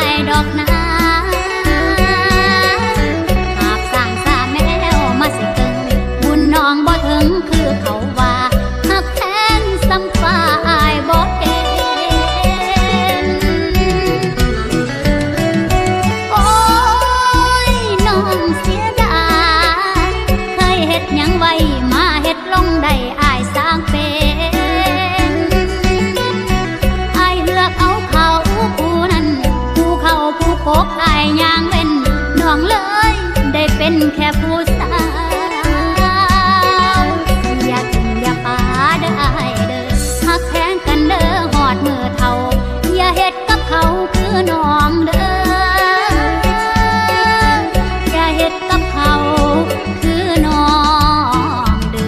ายดอกนาหากสร้างสาแมวมาสิเกิงบุญน้องบ่ถึงคือเขาว่าหักแทงซ้ำฟ้าอายบ่เห็นโอ้ยน้องเสียดายเคยเฮ็ดหยังไว้มาเฮ็ดลงได้อายสร้างเป็นอายเลือกเอาเขาผู้นั้นผู้เขาผู้โกกอายย่างเป็นน้องเลยได้เป็นแค่ผู้สาวอย่าทิ้งอย่าปาเด้ออายเด้อหักแพงกันเด้อหอดมือเท่าอย่าเฮ็ดกับเขาคือน้องเด้ออย่าเฮ็ดกับเขาคือน้องเด้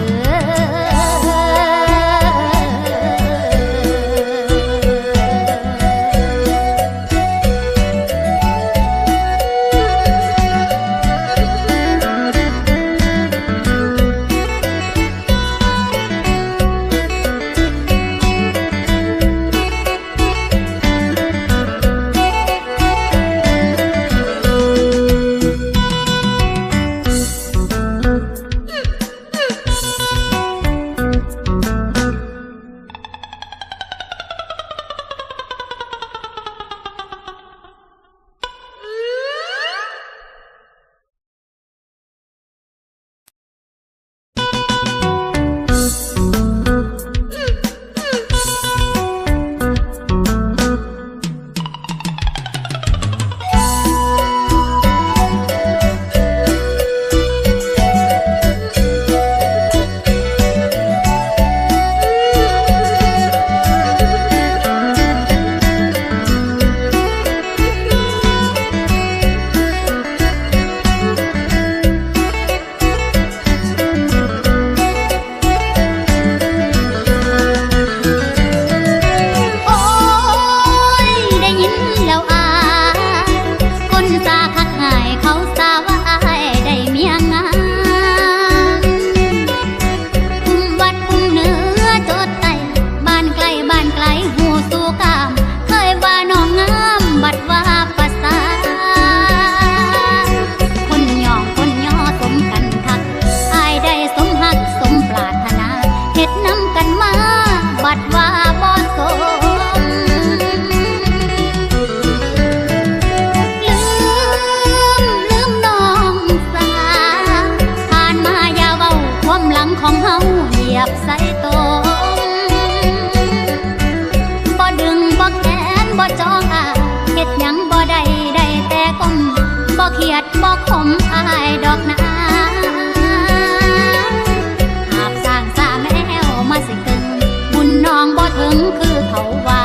ของเฮาเหยียบใส่ตรงบ่ดึงบ่แขนบ่จองอาเฮ็ดหยังบ่ได้ได้แต่ก้มบ่เครียดบ่ขมอายดอกนาหากสร้างสาแมวมาสิกึ่งบุญน้องบ่ถึงคือเขาว่า